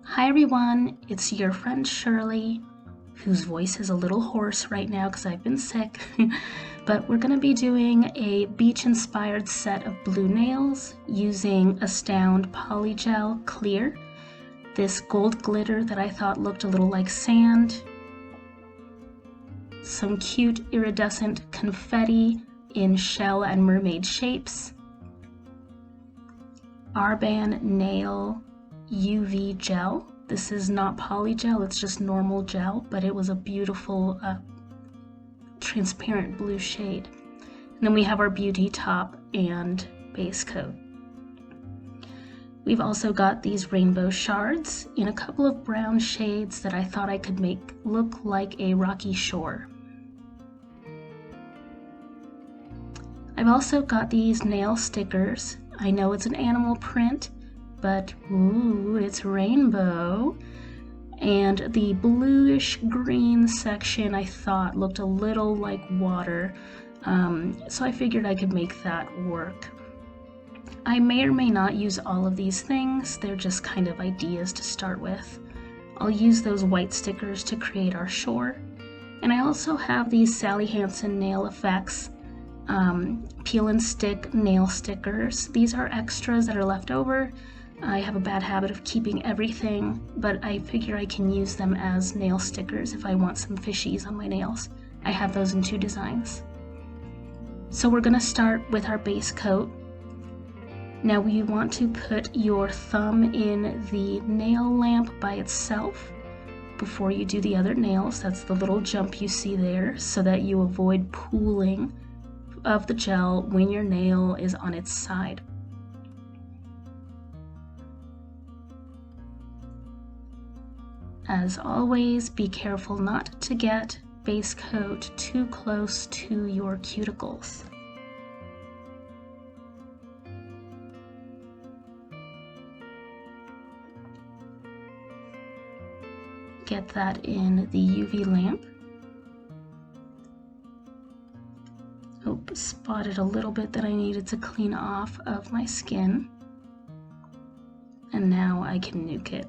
Hi everyone, it's your friend Shirley, whose voice is a little hoarse right now because I've been sick, but we're going to be doing a beach-inspired set of blue nails using Astound Polygel Clear, this gold glitter that I thought looked a little like sand, some cute iridescent confetti in shell and mermaid shapes, Arban Nail UV gel. This is not polygel, it's just normal gel, but it was a beautiful transparent blue shade. And then we have our beauty top and base coat. We've also got these rainbow shards in a couple of brown shades that I thought I could make look like a rocky shore. I've also got these nail stickers. I know it's an animal print, but ooh, it's rainbow. And the bluish green section I thought looked a little like water, so I figured I could make that work. I may or may not use all of these things, they're just kind of ideas to start with. I'll use those white stickers to create our shore. And I also have these Sally Hansen Nail Effects peel and stick nail stickers. These are extras that are left over. I have a bad habit of keeping everything, but I figure I can use them as nail stickers if I want some fishies on my nails. I have those in 2 designs. So we're going to start with our base coat. Now we want to put your thumb in the nail lamp by itself before you do the other nails. That's the little jump you see there, so that you avoid pooling of the gel when your nail is on its side. As always, be careful not to get base coat too close to your cuticles. Get that in the UV lamp. Oh, spotted a little bit that I needed to clean off of my skin. And now I can nuke it.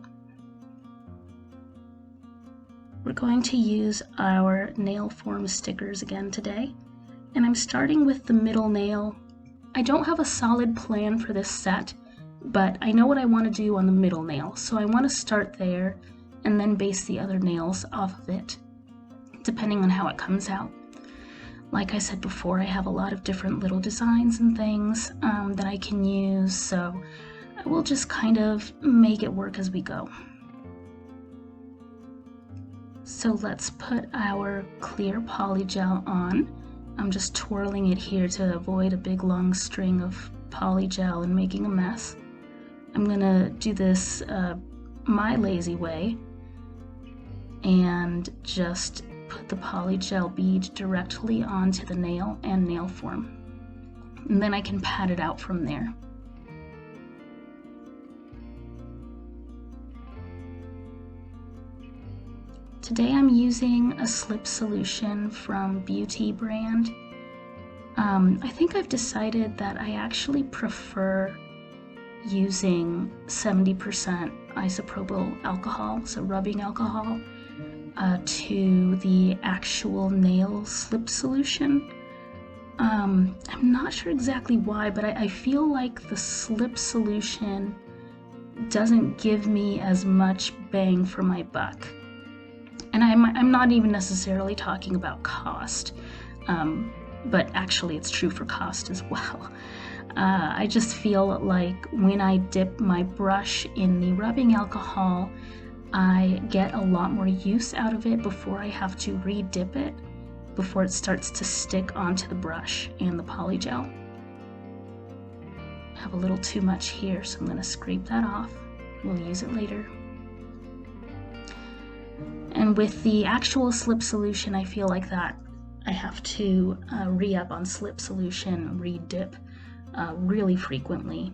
We're going to use our nail form stickers again today. And I'm starting with the middle nail. I don't have a solid plan for this set, but I know what I want to do on the middle nail. So I want to start there and then base the other nails off of it, depending on how it comes out. Like I said before, I have a lot of different little designs and things that I can use, so I will just kind of make it work as we go. So let's put our clear polygel on. I'm just twirling it here to avoid a big long string of polygel and making a mess. I'm gonna do this my lazy way and just put the polygel bead directly onto the nail and nail form. And then I can pat it out from there. Today I'm using a slip solution from Beauty brand. I think I've decided that I actually prefer using 70% isopropyl alcohol, so rubbing alcohol, to the actual nail slip solution. I'm not sure exactly why, but I feel like the slip solution doesn't give me as much bang for my buck. And I'm not even necessarily talking about cost, but actually it's true for cost as well. I just feel like when I dip my brush in the rubbing alcohol, I get a lot more use out of it before I have to re-dip it, before it starts to stick onto the brush and the polygel. I have a little too much here, so I'm going to scrape that off. We'll use it later. And with the actual slip solution, I feel like that I have to re-up on slip solution, re-dip really frequently.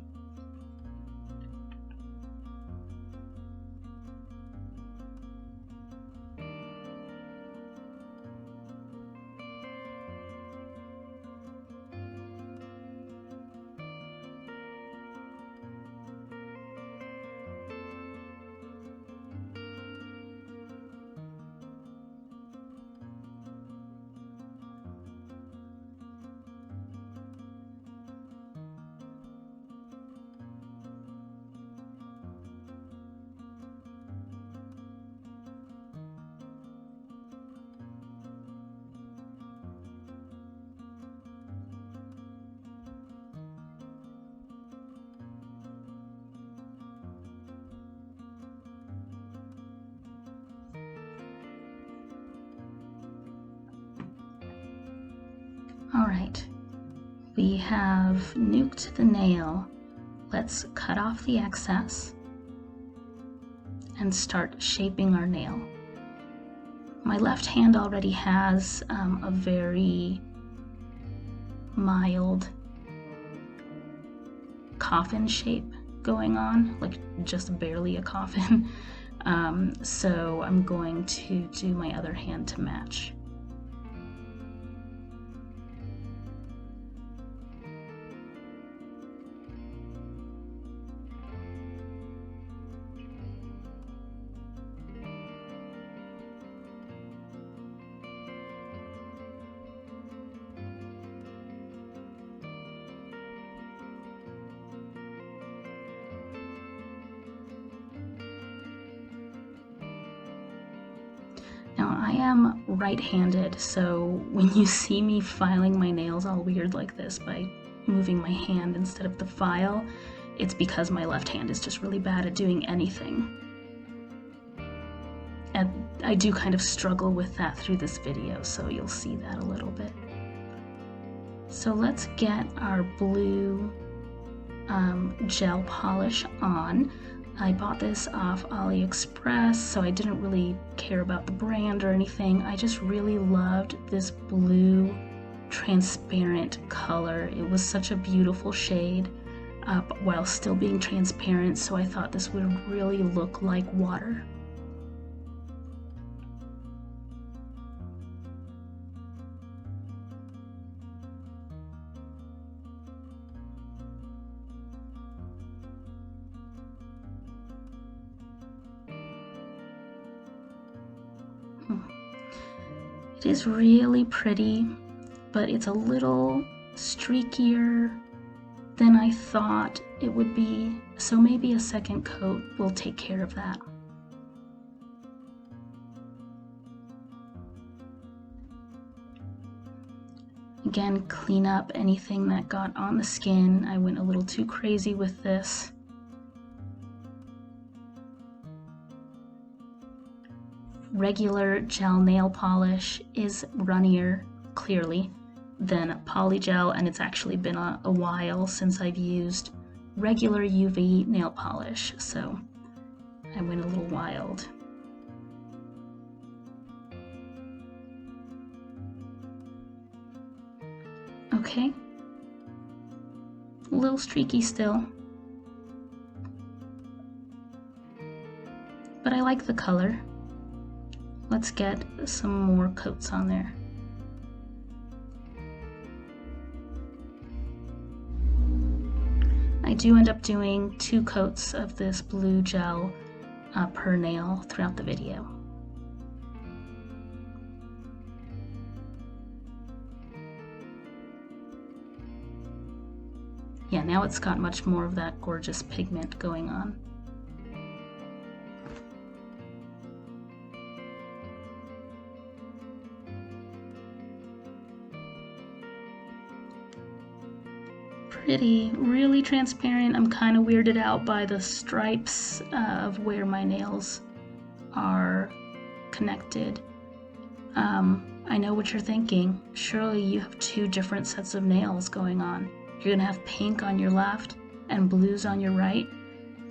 Alright, we have nuked the nail. Let's cut off the excess and start shaping our nail. My left hand already has a very mild coffin shape going on, like just barely a coffin. So I'm going to do my other hand to match. Now I am right-handed, so when you see me filing my nails all weird like this by moving my hand instead of the file, it's because my left hand is just really bad at doing anything. And I do kind of struggle with that through this video, so you'll see that a little bit. So let's get our blue gel polish on. I bought this off AliExpress, so I didn't really care about the brand or anything. I just really loved this blue transparent color. It was such a beautiful shade while still being transparent, so I thought this would really look like water. It is really pretty, but it's a little streakier than I thought it would be, so maybe a second coat will take care of that. Again, clean up anything that got on the skin. I went a little too crazy with this. Regular gel nail polish is runnier, clearly, than polygel, and it's actually been a while since I've used regular UV nail polish, so I went a little wild. Okay, a little streaky still, but I like the color. Let's get some more coats on there. I do end up doing 2 coats of this blue gel per nail throughout the video. Yeah, now it's got much more of that gorgeous pigment going on. Pretty, really transparent. I'm kind of weirded out by the stripes of where my nails are connected. I know what you're thinking. Surely you have 2 different sets of nails going on. You're gonna have pink on your left and blues on your right.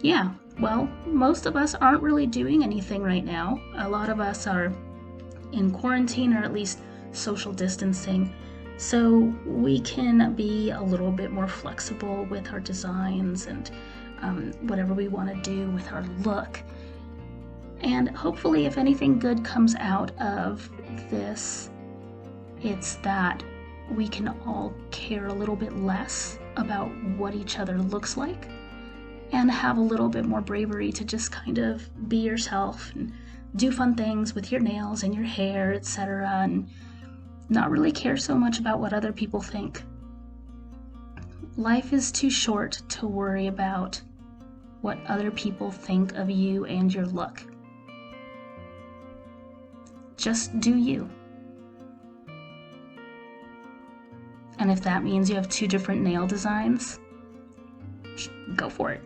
Yeah, well, most of us aren't really doing anything right now. A lot of us are in quarantine, or at least social distancing. So we can be a little bit more flexible with our designs and whatever we want to do with our look. And hopefully, if anything good comes out of this, it's that we can all care a little bit less about what each other looks like and have a little bit more bravery to just kind of be yourself and do fun things with your nails and your hair, etc., and not really care so much about what other people think. Life is too short to worry about what other people think of you and your look. Just do you. And if that means you have 2 different nail designs, go for it.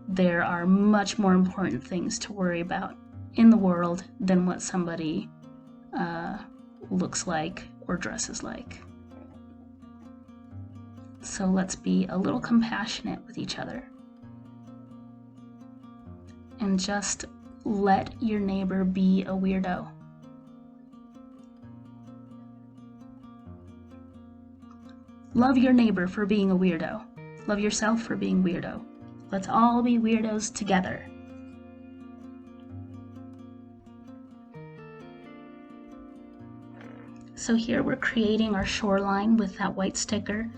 There are much more important things to worry about in the world than what somebody looks like or dresses like. So let's be a little compassionate with each other. And just let your neighbor be a weirdo. Love your neighbor for being a weirdo. Love yourself for being weirdo. Let's all be weirdos together. So here we're creating our shoreline with that white sticker.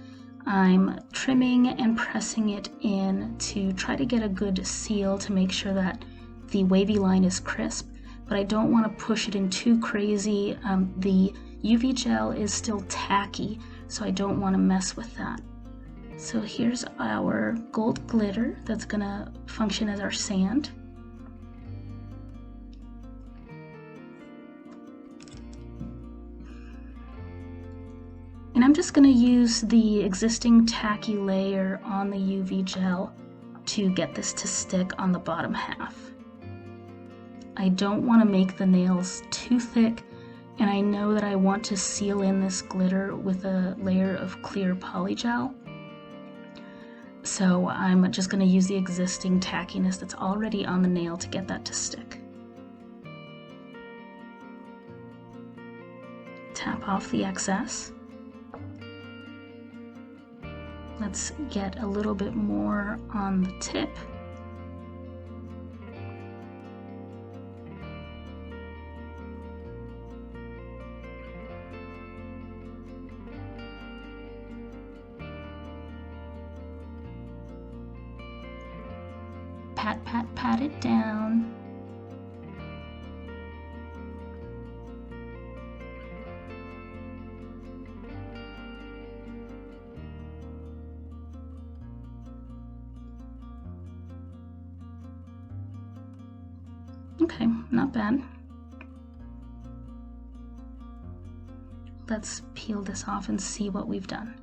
I'm trimming and pressing it in to try to get a good seal to make sure that the wavy line is crisp, but I don't want to push it in too crazy. The UV gel is still tacky, so I don't want to mess with that. So here's our gold glitter that's gonna function as our sand. And I'm just gonna use the existing tacky layer on the UV gel to get this to stick on the bottom half. I don't want to make the nails too thick, and I know that I want to seal in this glitter with a layer of clear polygel. So I'm just going to use the existing tackiness that's already on the nail to get that to stick. Tap off the excess. Let's get a little bit more on the tip. Pat, pat, pat it down. Okay, not bad. Let's peel this off and see what we've done.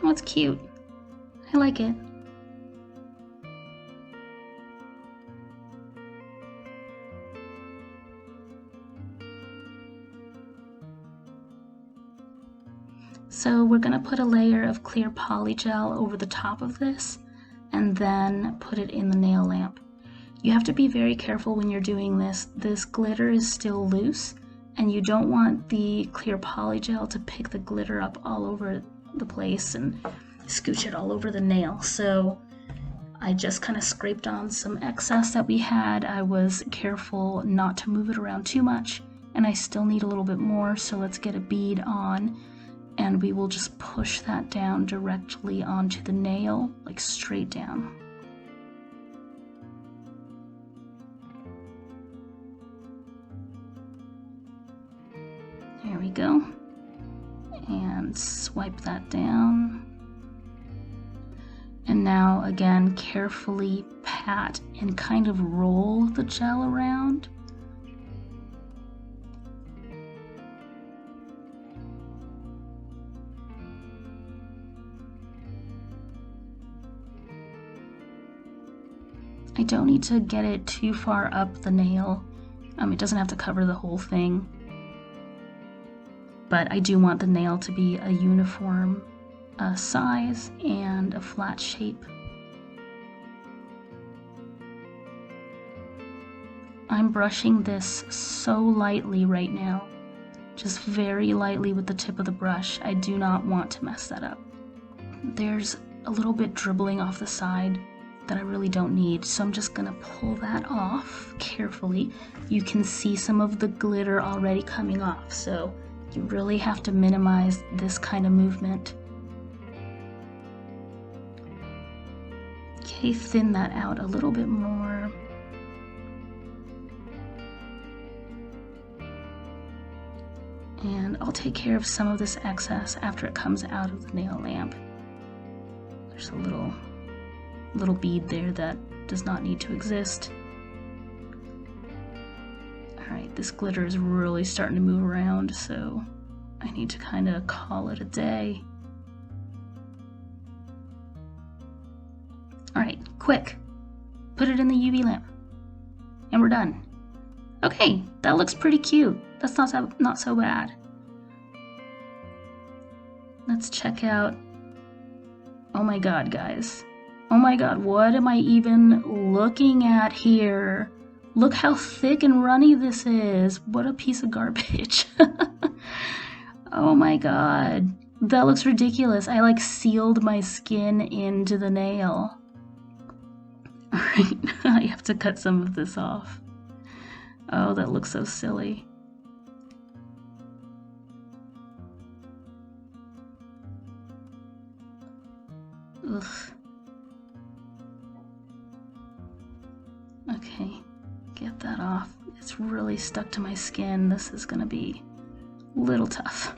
Oh, it's cute. I like it. So we're going to put a layer of clear polygel over the top of this and then put it in the nail lamp. You have to be very careful when you're doing this. This glitter is still loose and you don't want the clear polygel to pick the glitter up all over the place and scooch it all over the nail. So I just kind of scraped on some excess that we had. I was careful not to move it around too much, and I still need a little bit more, so let's get a bead on and we will just push that down directly onto the nail, like straight down. There we go. And swipe that down. And now again, carefully pat and kind of roll the gel around. I don't need to get it too far up the nail. It doesn't have to cover the whole thing. But I do want the nail to be a uniform size and a flat shape. I'm brushing this so lightly right now, just very lightly with the tip of the brush. I do not want to mess that up. There's a little bit dribbling off the side that I really don't need, so I'm just gonna pull that off carefully. You can see some of the glitter already coming off, so you really have to minimize this kind of movement. Okay, thin that out a little bit more. And I'll take care of some of this excess after it comes out of the nail lamp. There's a little bead there that does not need to exist. Alright, this glitter is really starting to move around, so I need to kind of call it a day. Alright, quick! Put it in the UV lamp. And we're done. Okay, that looks pretty cute. That's not so bad. Let's check out. Oh my god, guys. Oh my god, what am I even looking at here? Look how thick and runny this is. What a piece of garbage. Oh my god. That looks ridiculous. I like sealed my skin into the nail. Alright, I have to cut some of this off. Oh, that looks so silly. Ugh. Okay, get that off. It's really stuck to my skin. This is gonna be a little tough.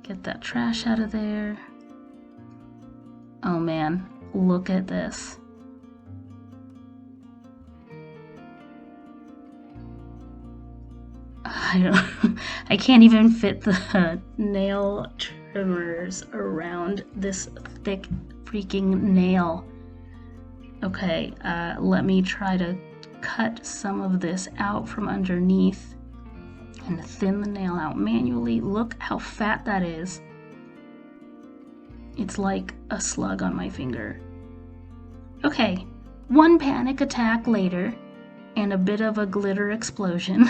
Get that trash out of there. Oh man, look at this. I can't even fit the nail trimmers around this thick freaking nail. Okay, let me try to cut some of this out from underneath and thin the nail out manually. Look how fat that is. It's like a slug on my finger. Okay, one panic attack later and a bit of a glitter explosion.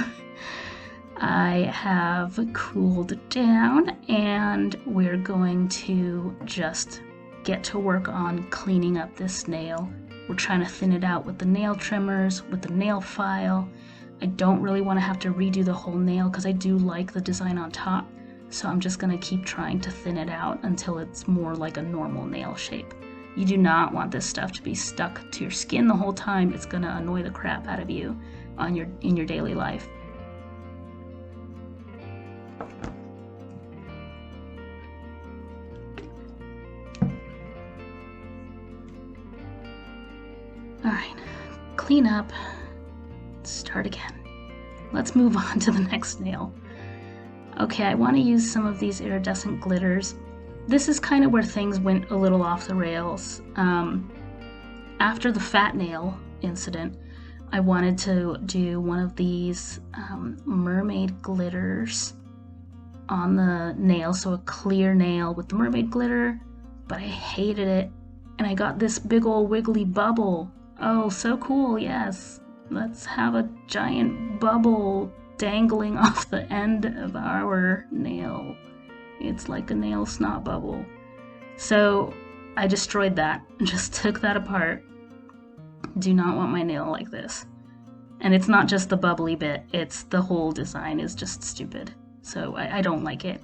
I have cooled down and we're going to just get to work on cleaning up this nail. We're trying to thin it out with the nail trimmers, with the nail file. I don't really want to have to redo the whole nail because I do like the design on top. So I'm just going to keep trying to thin it out until it's more like a normal nail shape. You do not want this stuff to be stuck to your skin the whole time. It's going to annoy the crap out of you in your daily life. Alright, clean up, start again. Let's move on to the next nail. Okay, I want to use some of these iridescent glitters. This is kind of where things went a little off the rails. After the fat nail incident, I wanted to do one of these mermaid glitters on the nail, so a clear nail with the mermaid glitter, but I hated it, and I got this big old wiggly bubble. Oh, so cool, yes. Let's have a giant bubble dangling off the end of our nail. It's like a nail snot bubble. So I destroyed that and just took that apart. Do not want my nail like this. And it's not just the bubbly bit, it's the whole design is just stupid. So I don't like it.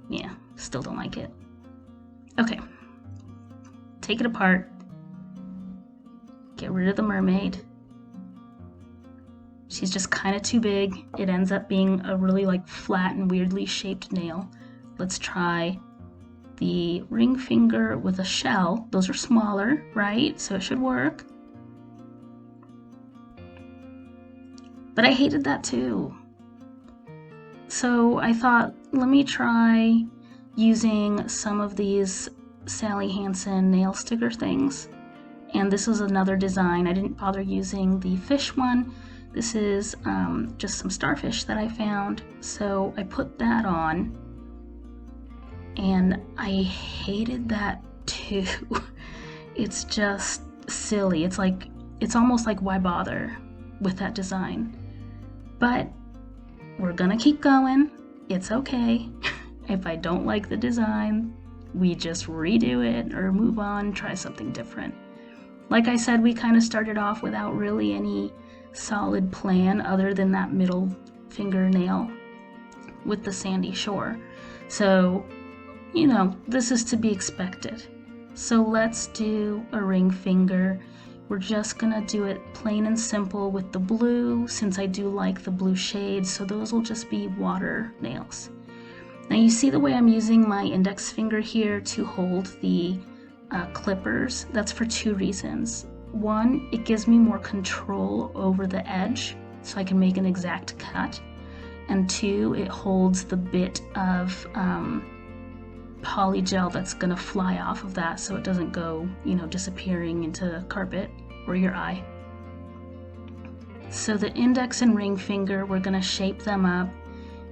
Yeah, still don't like it. Okay. Take it apart. Get rid of the mermaid. She's just kind of too big. It ends up being a really like flat and weirdly shaped nail. Let's try the ring finger with a shell. Those are smaller, right? So it should work. But I hated that too. So I thought, let me try using some of these Sally Hansen nail sticker things. And this is another design. I didn't bother using the fish one. This is just some starfish that I found. So I put that on. And I hated that too. It's just silly. It's almost like, why bother with that design? But we're gonna keep going. It's okay. If I don't like the design, we just redo it or move on, try something different. Like I said, we kind of started off without really any solid plan other than that middle fingernail with the sandy shore. So, you know, this is to be expected. So let's do a ring finger. We're just gonna do it plain and simple with the blue, since I do like the blue shades, so those will just be water nails. Now you see the way I'm using my index finger here to hold the clippers. That's for two reasons. One, it gives me more control over the edge, so I can make an exact cut. And two, it holds the bit of polygel that's gonna fly off of that so it doesn't go, disappearing into carpet or your eye. So the index and ring finger, we're going to shape them up.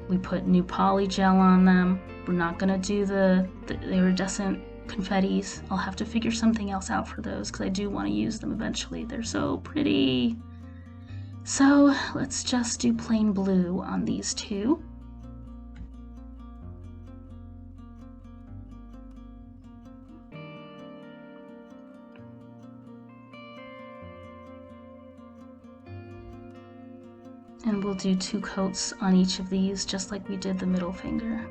We put new polygel on them. We're not going to do the iridescent confettis. I'll have to figure something else out for those because I do want to use them eventually. They're so pretty. So let's just do plain blue on these two. And we'll do 2 coats on each of these, just like we did the middle finger.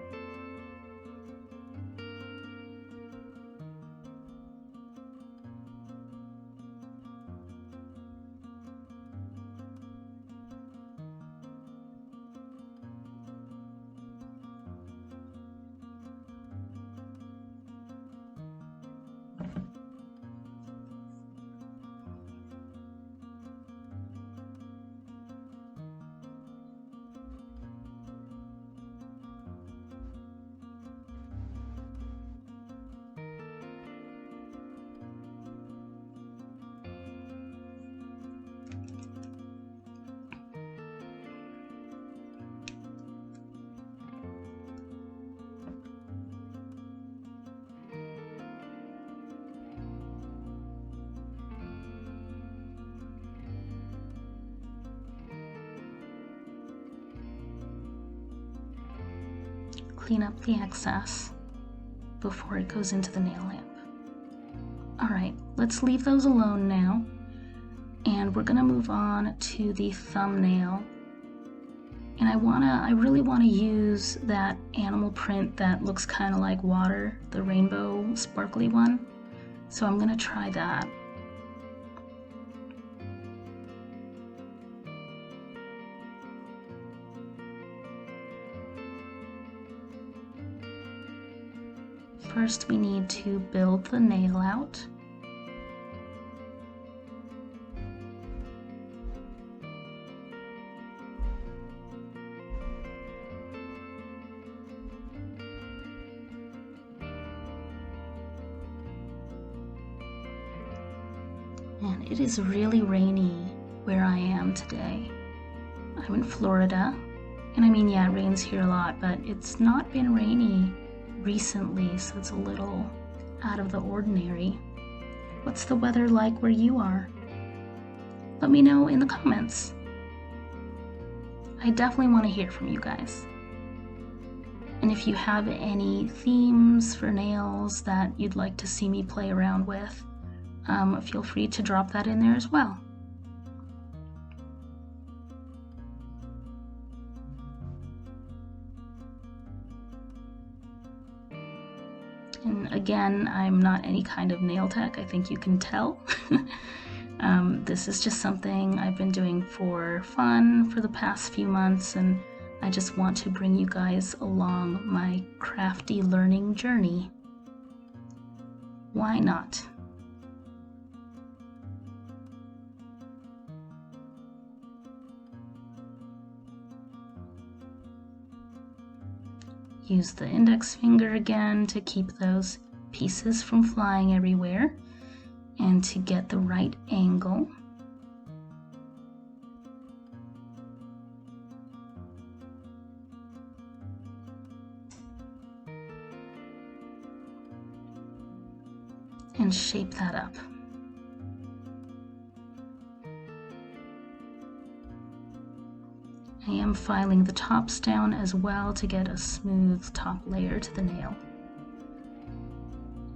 Clean up the excess before it goes into the nail lamp. Alright, let's leave those alone now, and we're going to move on to the thumbnail. And I really want to use that animal print that looks kind of like water, the rainbow sparkly one. So I'm going to try that. First, we need to build the nail out. And it is really rainy where I am today. I'm in Florida, and I mean, yeah, it rains here a lot, but it's not been rainy recently, so it's a little out of the ordinary. What's the weather like where you are? Let me know in the comments. I definitely want to hear from you guys. And if you have any themes for nails that you'd like to see me play around with, feel free to drop that in there as well. And again, I'm not any kind of nail tech, I think you can tell. This is just something I've been doing for fun for the past few months, and I just want to bring you guys along my crafty learning journey. Why not? Use the index finger again to keep those pieces from flying everywhere and to get the right angle. And shape that up. I am filing the tops down as well to get a smooth top layer to the nail.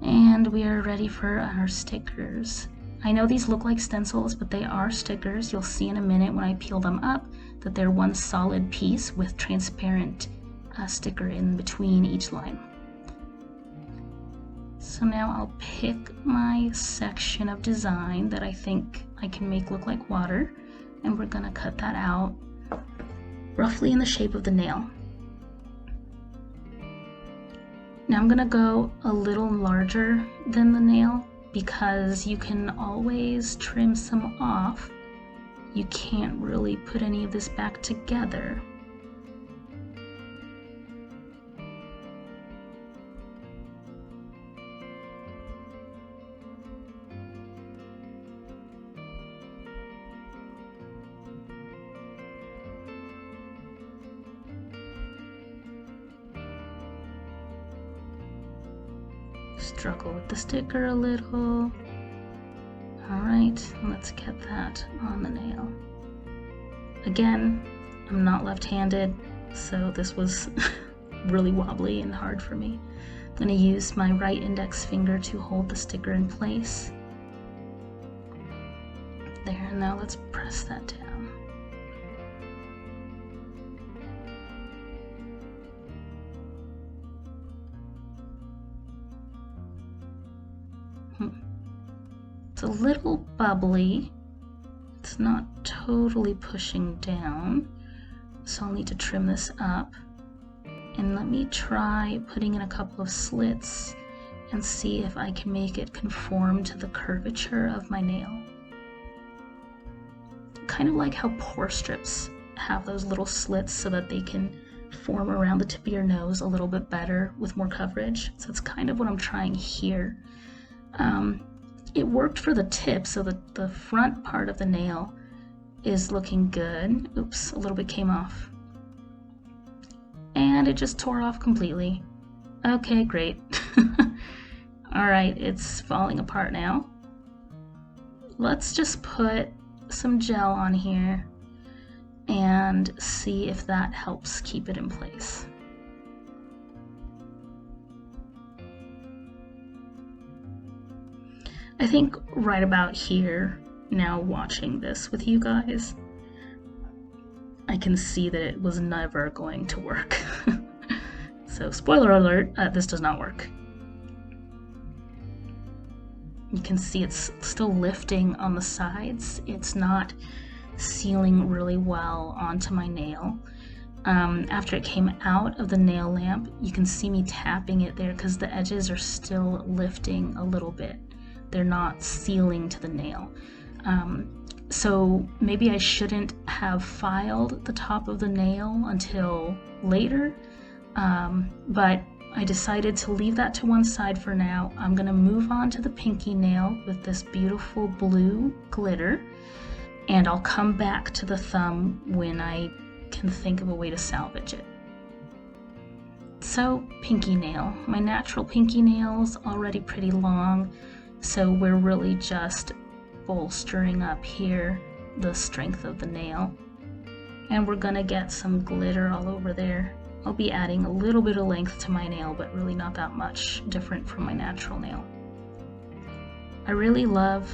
And we are ready for our stickers. I know these look like stencils, but they are stickers. You'll see in a minute when I peel them up that they're one solid piece with transparent sticker in between each line. So now I'll pick my section of design that I think I can make look like water, and we're gonna cut that out roughly in the shape of the nail. Now I'm gonna go a little larger than the nail because you can always trim some off. You can't really put any of this back together. Struggle with the sticker a little. Alright, let's get that on the nail. Again, I'm not left-handed, so this was really wobbly and hard for me. I'm going to use my right index finger to hold the sticker in place. There, now let's press that down. It's a little bubbly. It's not totally pushing down, so I'll need to trim this up. And let me try putting in a couple of slits and see if I can make it conform to the curvature of my nail. Kind of like how pore strips have those little slits so that they can form around the tip of your nose a little bit better with more coverage. So it's kind of what I'm trying here. It worked for the tip, so that the front part of the nail is looking good. Oops, a little bit came off. And it just tore off completely. Okay, great. Alright, it's falling apart now. Let's just put some gel on here and see if that helps keep it in place. I think right about here, now watching this with you guys, I can see that it was never going to work. So spoiler alert, this does not work. You can see it's still lifting on the sides. It's not sealing really well onto my nail. After it came out of the nail lamp, you can see me tapping it there because the edges are still lifting a little bit. They're not sealing to the nail. So maybe I shouldn't have filed the top of the nail until later, but I decided to leave that to one side for now. I'm gonna move on to the pinky nail with this beautiful blue glitter, and I'll come back to the thumb when I can think of a way to salvage it. So, pinky nail. My natural pinky nail's already pretty long, so we're really just bolstering up here the strength of the nail. And we're gonna get some glitter all over there. I'll be adding a little bit of length to my nail, but really not that much different from my natural nail. I really love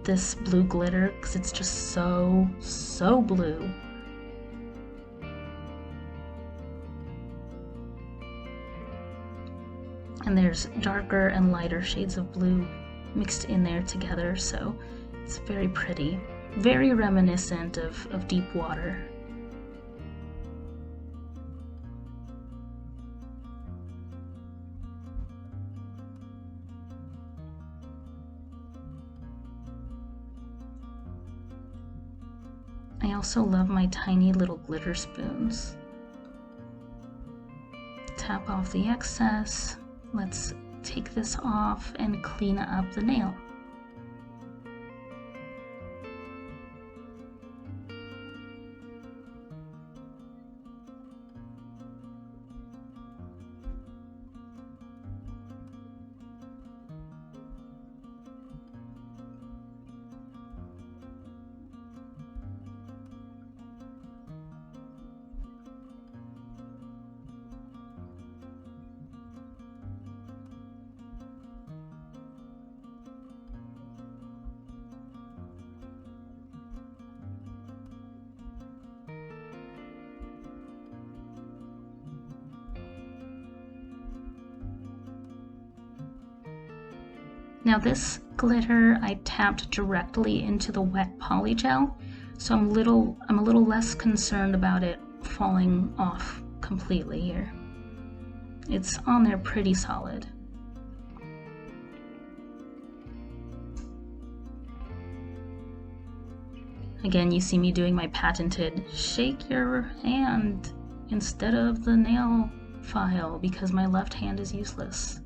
this blue glitter because it's just so blue. And there's darker and lighter shades of blue mixed in there together, so it's very pretty, very reminiscent of deep water. I also love my tiny little glitter spoons. Tap off the excess. Let's take this off and clean up the nail. Now this glitter I tapped directly into the wet polygel, so I'm a little less concerned about it falling off completely here. It's on there pretty solid. Again, you see me doing my patented shake your hand instead of the nail file because my left hand is useless.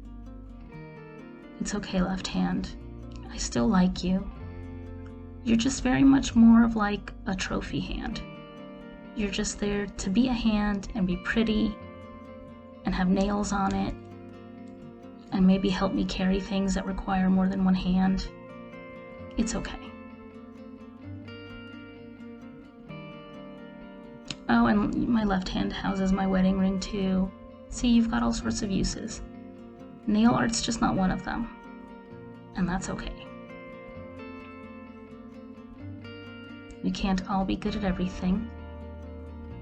It's okay, left hand. I still like you. You're just very much more of like a trophy hand. You're just there to be a hand and be pretty and have nails on it. and maybe help me carry things that require more than one hand. It's okay. Oh, and my left hand houses my wedding ring too. See, you've got all sorts of uses. Nail art's just not one of them, and that's okay. We can't all be good at everything.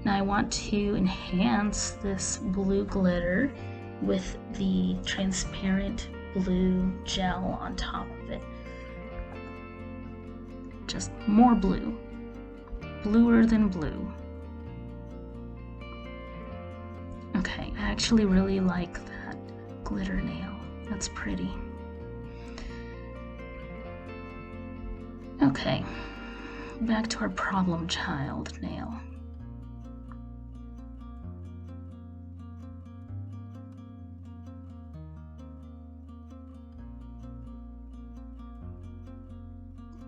Now I want to enhance this blue glitter with the transparent blue gel on top of it. Just more blue. Bluer than blue. Okay, I actually really like that glitter nail. That's pretty. Okay, back to our problem child nail.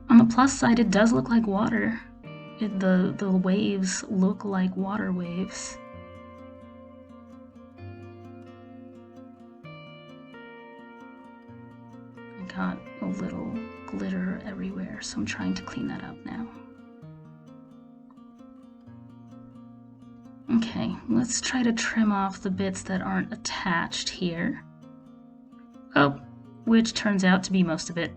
On the plus side, it does look like water. The waves look like water waves. I got a little glitter everywhere, so I'm trying to clean that up now. Okay, let's try to trim off the bits that aren't attached here. Oh, which turns out to be most of it.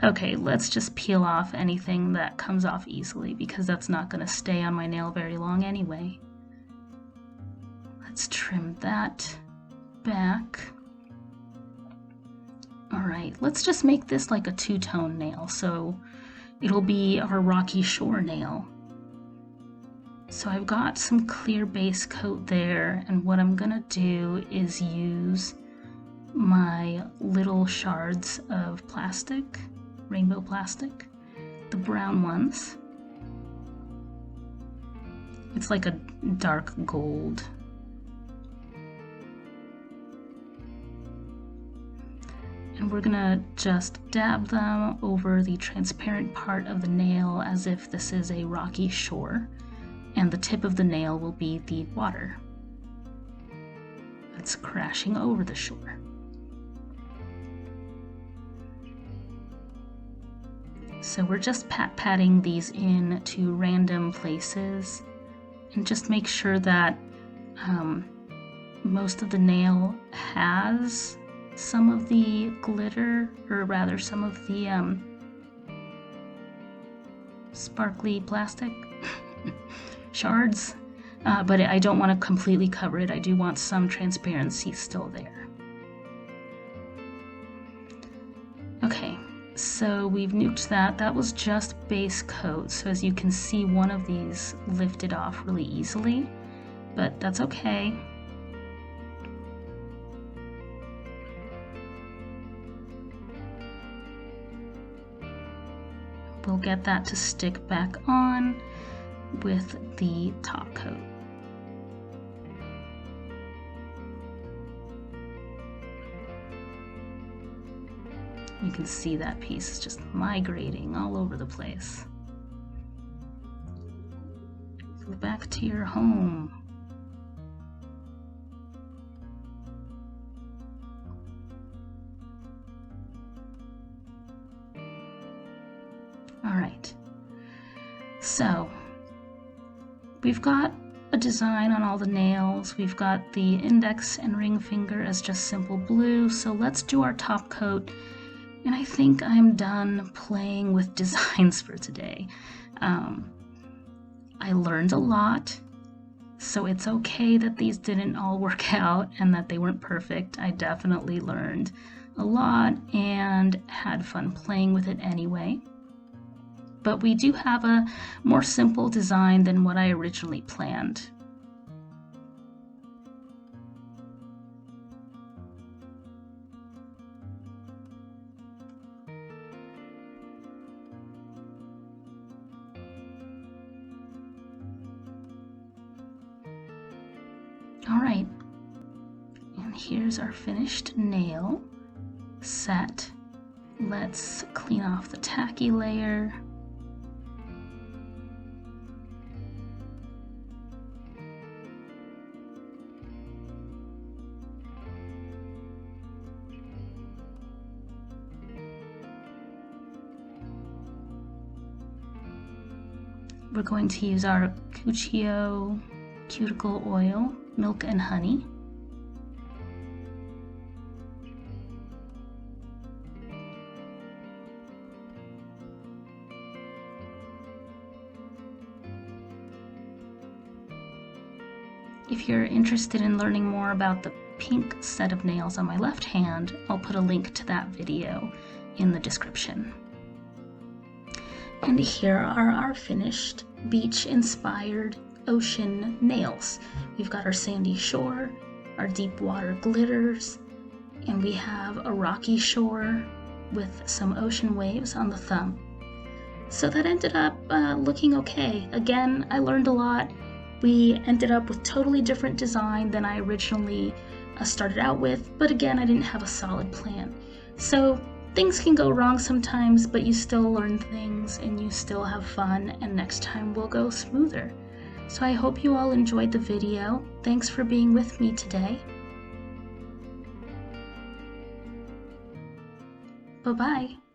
Okay, let's just peel off anything that comes off easily because that's not going to stay on my nail very long anyway. Let's trim that back. Alright, let's just make this like a two-tone nail, so it'll be our rocky shore nail. So I've got some clear base coat there, and what I'm gonna do is use my little shards of plastic, rainbow plastic, the brown ones. It's like a dark gold. And we're gonna just dab them over the transparent part of the nail as if this is a rocky shore, and the tip of the nail will be the water that's crashing over the shore. So we're just patting these in to random places, and just make sure that most of the nail has some of the glitter, or rather some of the sparkly plastic shards, but I don't want to completely cover it. I do want some transparency still there. Okay. So we've nuked that. That was just base coat. So as you can see, one of these lifted off really easily, but that's okay. We'll get that to stick back on with the top coat. You can see that piece is just migrating all over the place. Go back to your home. All right. So we've got a design on all the nails. We've got the index and ring finger as just simple blue. So let's do our top coat. And I think I'm done playing with designs for today. I learned a lot, so it's okay that these didn't all work out and that they weren't perfect. I definitely learned a lot and had fun playing with it anyway. But we do have a more simple design than what I originally planned. All right, and here's our finished nail set. Let's clean off the tacky layer. we're going to use our Cuccio cuticle oil, milk and honey. If you're interested in learning more about the pink set of nails on my left hand, I'll put a link to that video in the description. And here are our finished beach-inspired ocean nails. We've got our sandy shore, our deep water glitters, and we have a rocky shore with some ocean waves on the thumb. So that ended up looking okay. Again, I learned a lot. We ended up with totally different design than I originally started out with, but again, I didn't have a solid plan. So things can go wrong sometimes, but you still learn things and you still have fun, and next time will go smoother. So I hope you all enjoyed the video. Thanks for being with me today. Bye-bye.